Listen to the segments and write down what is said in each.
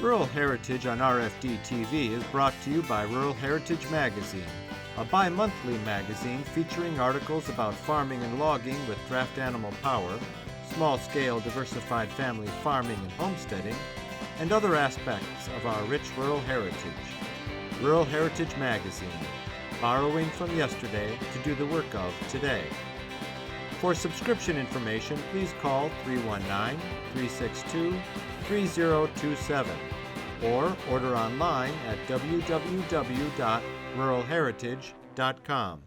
Rural Heritage on RFD TV is brought to you by Rural Heritage Magazine, a bi-monthly magazine featuring articles about farming and logging with draft animal power, small-scale diversified family farming and homesteading, and other aspects of our rich rural heritage. Rural Heritage Magazine, borrowing from yesterday to do the work of today. For subscription information, please call 319-362-3027 or order online at www.ruralheritage.com.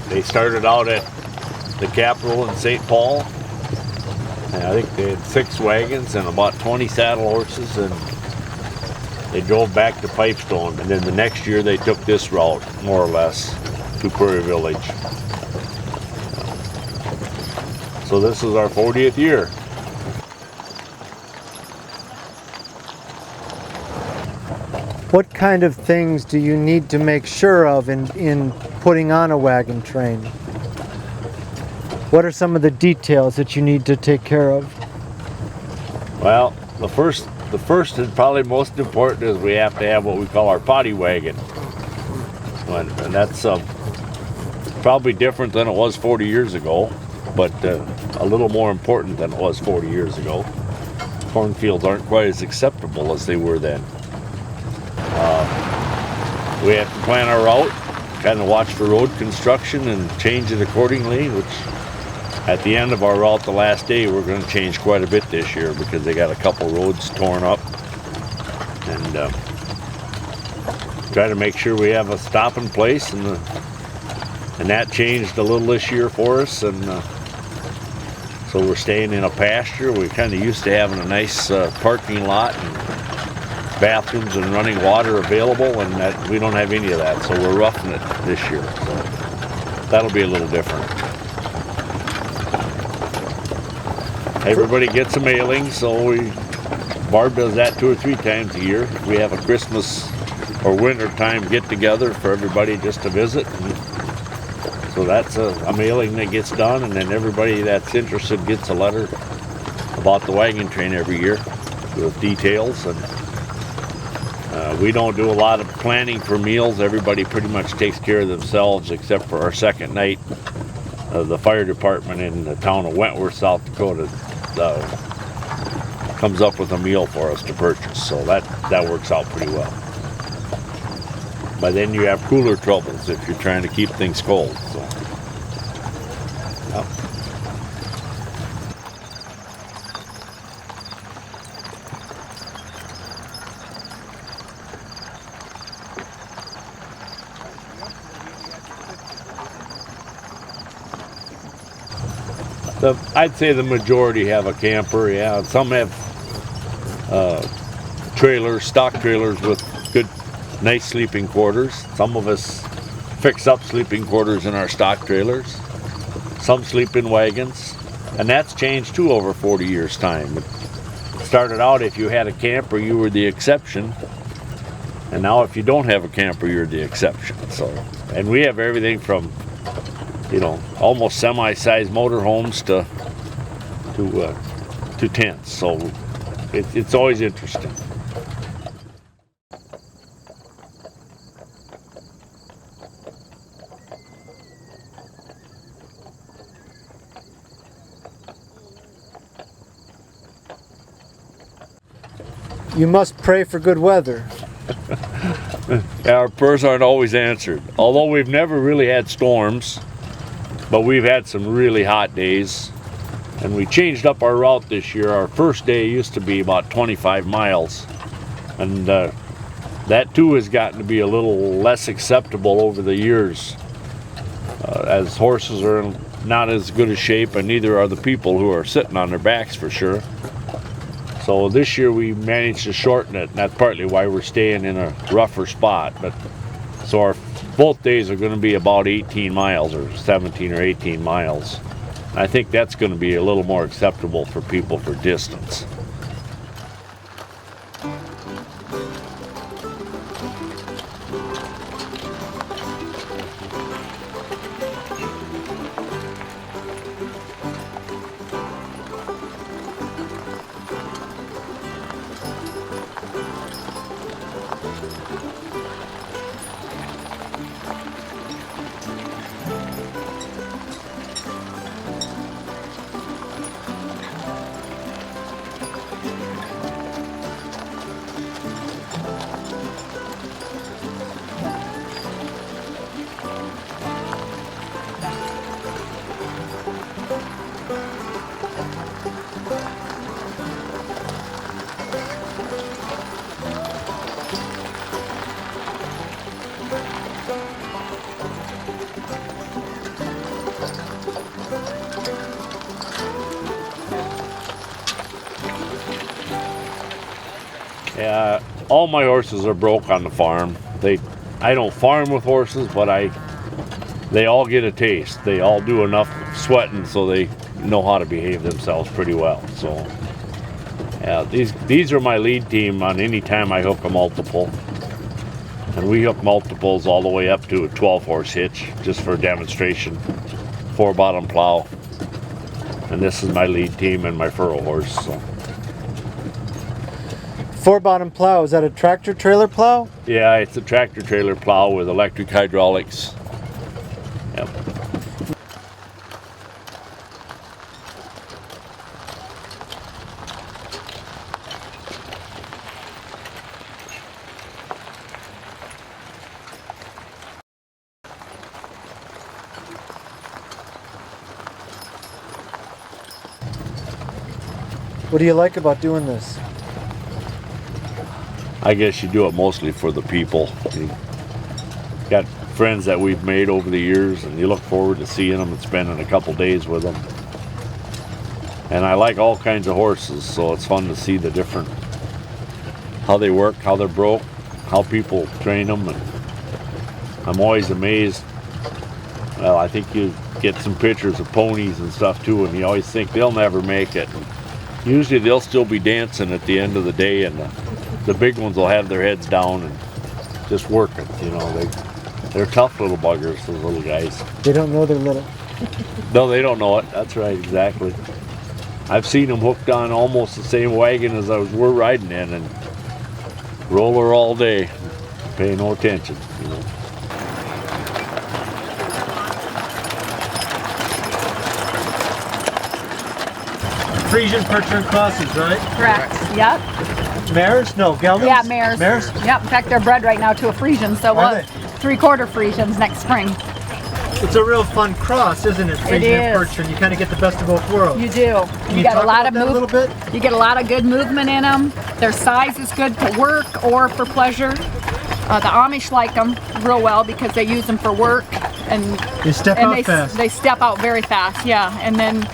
They started out at the Capitol in St. Paul, and I think they had 6 wagons and about 20 saddle horses, and they drove back to Pipestone, and then the next year they took this route, more or less, to Prairie Village. So this is our 40th year. What kind of things do you need to make sure of in putting on a wagon train? What are some of the details that you need to take care of? Well, the first and probably most important is we have to have what we call our potty wagon. And that's probably different than it was 40 years ago, but a little more important than it was 40 years ago. Cornfields aren't quite as acceptable as they were then. We have to plan our route, kind of watch for road construction and change it accordingly, which at the end of our route the last day we're going to change quite a bit this year because they got a couple roads torn up, and try to make sure we have a stopping place, and that changed a little this year for us, and so we're staying in a pasture. We're kind of used to having a nice parking lot and bathrooms and running water available, and that we don't have any of that, so we're roughing it this year. So that'll be a little different. Everybody gets a mailing, so Barb does that 2 or 3 times a year. We have a Christmas or winter time get together for everybody just to visit, and so that's a mailing that gets done, and then everybody that's interested gets a letter about the wagon train every year with details. And we don't do a lot of planning for meals. Everybody pretty much takes care of themselves except for our second night. The fire department in the town of Wentworth, South Dakota comes up with a meal for us to purchase, so that works out pretty well. But then you have cooler troubles if you're trying to keep things cold. So. Yep. I'd say the majority have a camper, yeah. Some have trailers, stock trailers with good, nice sleeping quarters. Some of us fix up sleeping quarters in our stock trailers. Some sleep in wagons, and that's changed too over 40 years' time. It started out if you had a camper, you were the exception, and now if you don't have a camper, you're the exception. So, and we have everything from almost semi-sized motorhomes to tents. So it's always interesting. You must pray for good weather. Yeah, our prayers aren't always answered. Although we've never really had storms, but we've had some really hot days, and we changed up our route this year. Our first day used to be about 25 miles, and that too has gotten to be a little less acceptable over the years, as horses are in not as good a shape, and neither are the people who are sitting on their backs for sure. So this year we managed to shorten it, and that's partly why we're staying in a rougher spot. But so our both days are going to be about 18 miles or 17 or 18 miles. And I think that's going to be a little more acceptable for people for distance. Yeah, all my horses are broke on the farm. I don't farm with horses, but they all get a taste. They all do enough sweating so they know how to behave themselves pretty well. So yeah, these are my lead team on any time I hook a multiple. And we hook multiples all the way up to a 12-horse hitch just for demonstration. 4-bottom plow. And this is my lead team and my furrow horse. So. 4-bottom plow, is that a tractor trailer plow? Yeah, it's a tractor trailer plow with electric hydraulics. Yep. What do you like about doing this? I guess you do it mostly for the people. You got friends that we've made over the years, and you look forward to seeing them and spending a couple days with them. And I like all kinds of horses, so it's fun to see the different, how they work, how they're broke, how people train them. And I'm always amazed. Well, I think you get some pictures of ponies and stuff too, and you always think they'll never make it. Usually they'll still be dancing at the end of the day, and the big ones will have their heads down and just working. You know, they're tough little buggers, those little guys. They don't know they're little. No, they don't know it. That's right, exactly. I've seen them hooked on almost the same wagon as we're riding in, and roller all day, pay no attention. You know. Frisian percher and crosses, right? Correct. Yep. Mares? No, geldings? Yeah, mares. Mares? Yep. In fact, they're bred right now to a Frisian, so Are we'll they? 3/4 Frisians next spring. It's a real fun cross, isn't it? Frisian and is. percher, and you kind of get the best of both worlds. You do. Can You got talk a lot about of that a little bit? You get a lot of good movement in them. Their size is good for work or for pleasure. The Amish like them real well because they use them for work, and They step out fast. They step out very fast, yeah. And then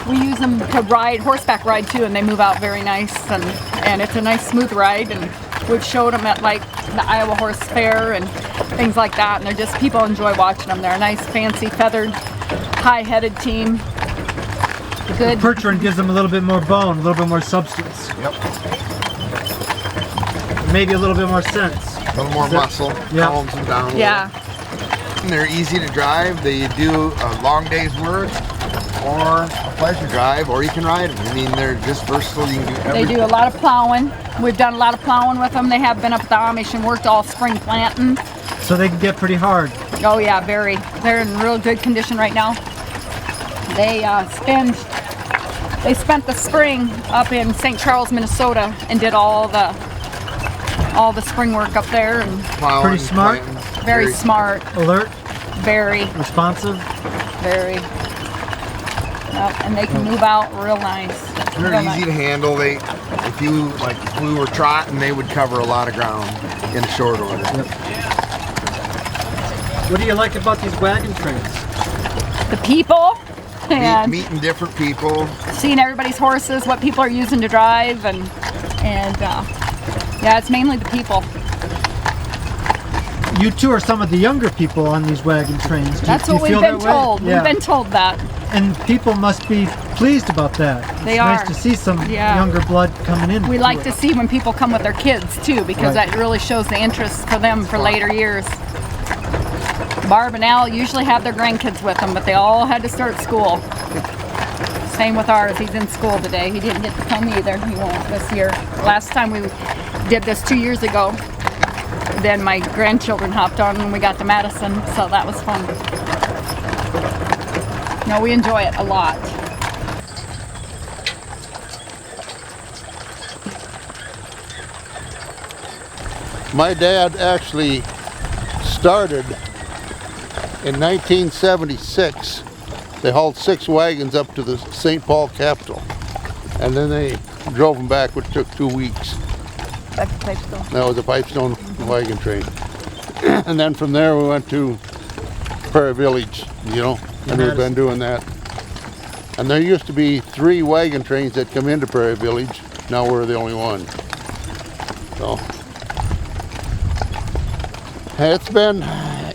we use them to ride, horseback ride too, and they move out very nice, and it's a nice smooth ride. And we've showed them at like the Iowa Horse Fair and things like that, and they're just, people enjoy watching them. They're a nice, fancy, feathered, high-headed team. Good. Percher gives them a little bit more bone, a little bit more substance. Yep. Maybe a little bit more sense. A little more muscle. Yeah. Calms them down a little. Yeah. And they're easy to drive. They do a long day's work or a pleasure drive, or you can ride them. I mean, they're just versatile. You can do They everything. do a lot of plowing. We've done a lot of plowing with them. They have been up at the Amish and worked all spring planting. So they can get pretty hard. Oh yeah, very. They're in real good condition right now. They spent the spring up in St. Charles, Minnesota, and did all the spring work up there, and Plowing, Pretty smart. planting. very smart, Alert, very, responsive. very. Yep, and they can move out real nice. They're Real easy nice. to handle. If we were trotting, they would cover a lot of ground in a short order. What do you like about these wagon trains? The people, and meeting different people. seeing everybody's horses, what people are using to drive, and yeah, it's mainly the people. You two are some of the younger people on these wagon trains. That's what we've been told. Yeah. We've been told that. And people must be pleased about that. They it's are. nice to see some Yeah. younger blood coming in. We like to see when people come with their kids too, because Right. that really shows the interest for them for later years. Barb and Al usually have their grandkids with them, but they all had to start school. Same with ours. He's in school today. He didn't get to come either. He won't this year. Last time we did this 2 years ago, then my grandchildren hopped on when we got to Madison, so that was fun. No, we enjoy it a lot. My dad actually started in 1976. They hauled 6 wagons up to the St. Paul Capitol, and then they drove them back, which took 2 weeks. Back to Pipestone. That was a Pipestone Wagon Train. And then from there we went to Prairie Village, you know, and we've been doing that. And there used to be 3 wagon trains that come into Prairie Village. Now we're the only one. So it's been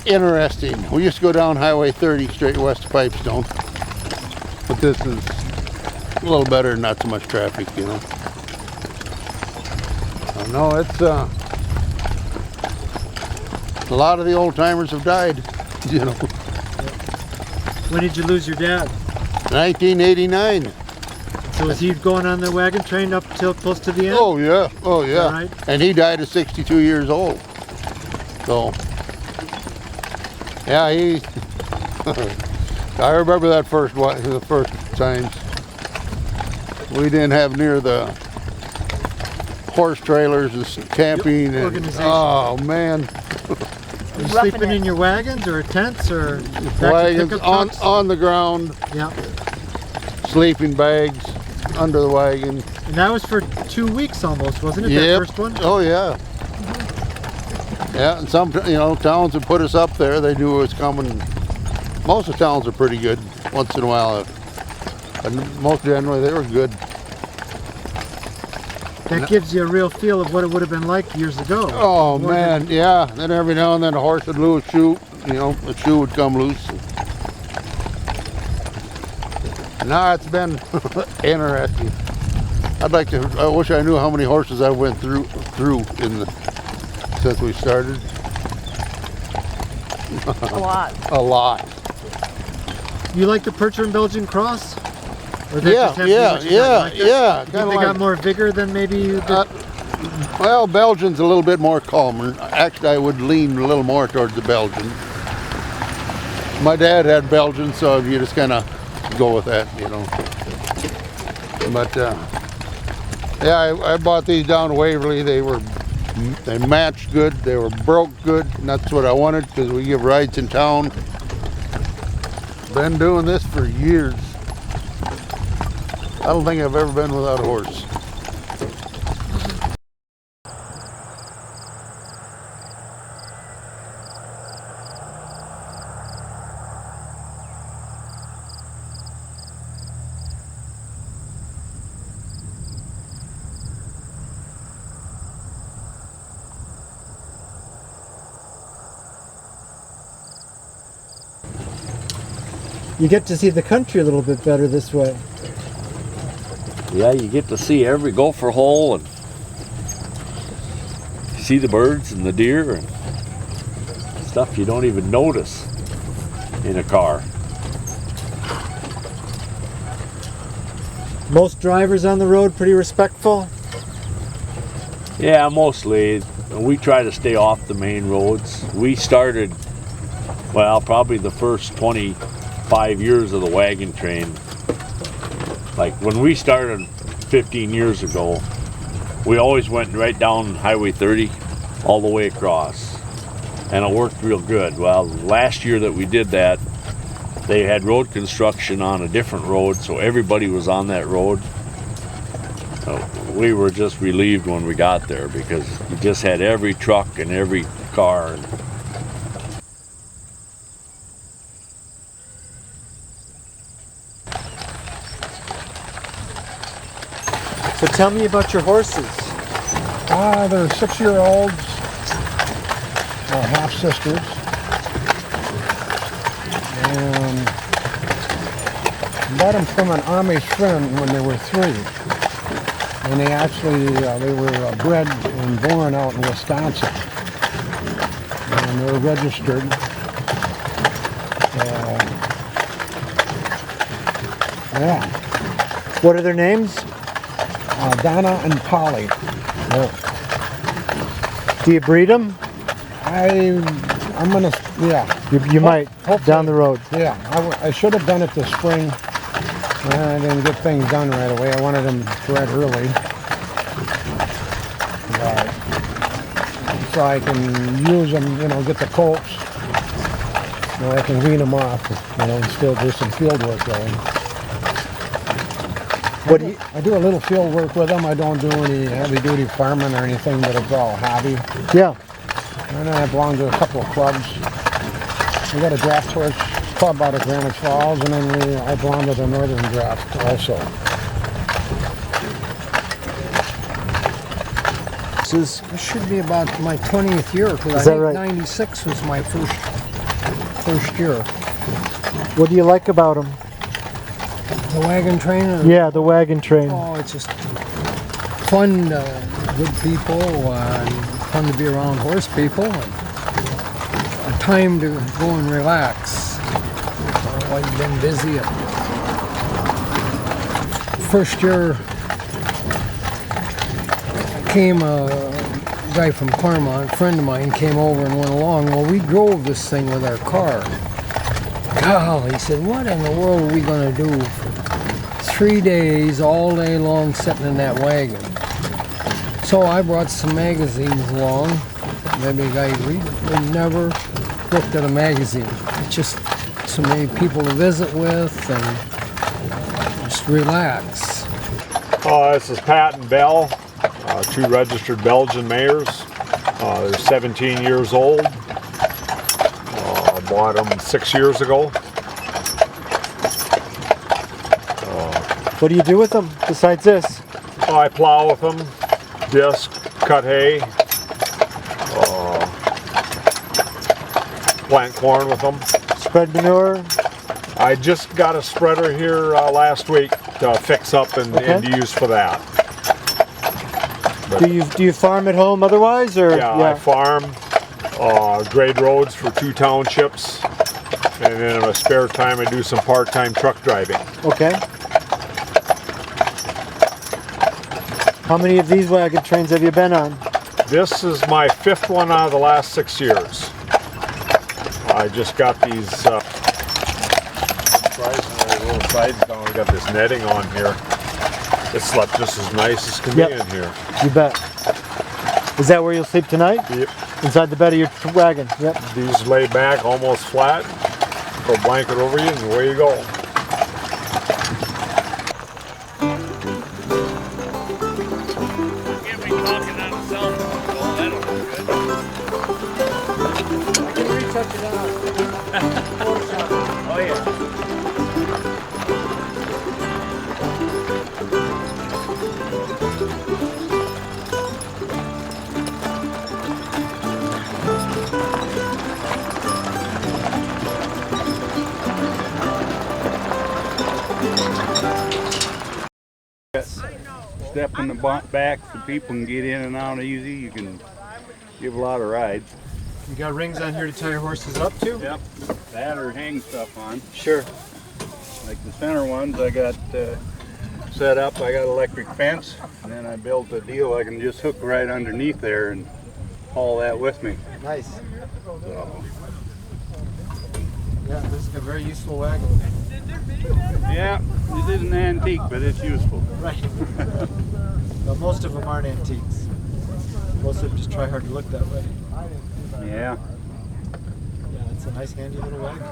interesting. We used to go down Highway 30 straight west of Pipestone, but this is a little better, not so much traffic, you know. No, it's a lot of the old timers have died, you know. When did you lose your dad? 1989. So was he going on the wagon train up till close to the end? Oh yeah, oh yeah. Right. And he died at 62 years old. So yeah, he. I remember that the first times. We didn't have near the horse trailers and camping and Organization. oh man, Were you sleeping in your wagons or tents or back to wagons pickup on trucks? the ground, Yeah. sleeping bags under the wagon. And that was for 2 weeks almost, wasn't it? That Yep. first one? Oh yeah. Yeah, and some towns would put us up there. They knew it was coming. Most of the towns are pretty good. Once in a while, but most generally they were good. That gives you a real feel of what it would have been like years ago. Oh More man, yeah. Then every now and then a horse would lose a shoe. You know, a shoe would come loose. No, it's been interesting. I wish I knew how many horses I went through since we started. A lot. A lot. You like the Percher and Belgian cross? Or that Yeah, just happened to be yeah, what you yeah, like that? yeah. You think they got more vigor than maybe you did? Well, Belgian's a little bit more calmer. Actually, I would lean a little more towards the Belgian. My dad had Belgian, so you just kind of go with that, you know. But yeah, I bought these down to Waverly. They matched good. They were broke good, and that's what I wanted because we give rides in town. Been doing this for years. I don't think I've ever been without a horse. You get to see the country a little bit better this way. Yeah, you get to see every gopher hole and see the birds and the deer and stuff you don't even notice in a car. Most drivers on the road pretty respectful. Yeah, mostly. We try to stay off the main roads. We started, well, probably the first 25 years of the wagon train. Like when we started 15 years ago, we always went right down Highway 30 all the way across, and it worked real good. Well, last year that we did that, they had road construction on a different road, so everybody was on that road. We were just relieved when we got there because you just had every truck and every car. So tell me about your horses. They're 6-year-olds, half sisters, and got them from an Amish friend when they were 3. And they actually they were bred and born out in Wisconsin, and they were registered. Yeah. What are their names? Donna and Polly. Do you breed them? I'm gonna, yeah. You might, hopefully. down the road. Yeah, I should have done it this spring. I didn't get things done right away. I wanted them bred early. But, so I can use them, get the colts. I can wean them off, and still do some field work going. I do a little field work with them. I don't do any heavy-duty farming or anything, but it's all hobby. Yeah. And I belong to a couple of clubs. We got a draft horse club out of Granite Falls, and then I belong to the Northern Draft also. This should be about my 20th year, because I think right? 96 was my first year. What do you like about them? The wagon train? Yeah, the wagon train. Oh, it's just fun, good people, and fun to be around horse people, and a time to go and relax. I've been busy. First year came a guy from Claremont, a friend of mine, came over and went along. Well, we drove this thing with our car. Golly, he said, what in the world are we going to do for 3 days, all day long, sitting in that wagon? So I brought some magazines along. Maybe a guy read. We never looked at a magazine. It's just so many people to visit with and just relax. This is Pat and Belle, 2 registered Belgian mares. They're 17 years old. Bought them 6 years ago. What do you do with them besides this? I plow with them, disc, cut hay, plant corn with them. Spread manure? I just got a spreader here last week to fix up and to use for that. But, do you farm at home otherwise, or? Yeah, I farm, grade roads for 2 townships, and then in my spare time I do some part-time truck driving. Okay. How many of these wagon trains have you been on? This is my 5th one out of the last 6 years. I just got these little sides down. We got this netting on here. It slept just as nice as can be in here. You bet. Is that where you'll sleep tonight? Yep. Inside the bed of your wagon? Yep. These lay back almost flat. Put a blanket over you and away you go. Oh yeah. Step in the back so people can get in and out easy. You can give a lot of rides. You got rings on here to tie your horses up to? Yep. That or hang stuff on. Sure. Like the center ones I got set up. I got electric fence, and then I built a deal I can just hook right underneath there and haul that with me. Nice. So, Yeah, this is a very useful wagon. yeah, it is an antique, but it's useful. Right. Well, most of them aren't antiques. Most of them just try hard to look that way. Yeah. Yeah, it's a nice, handy little wagon.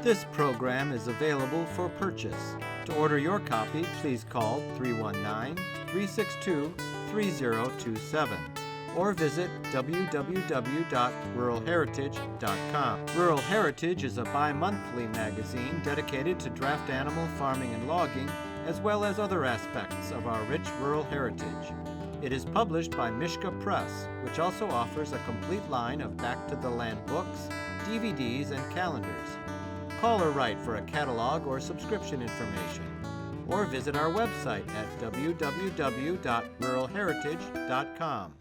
This program is available for purchase. To order your copy, please call 319-362-3027 or visit www.ruralheritage.com. Rural Heritage is a bi-monthly magazine dedicated to draft animal farming and logging, as well as other aspects of our rich rural heritage. It is published by Mishka Press, which also offers a complete line of Back to the Land books, DVDs, and calendars. Call or write for a catalog or subscription information, or visit our website at www.ruralheritage.com.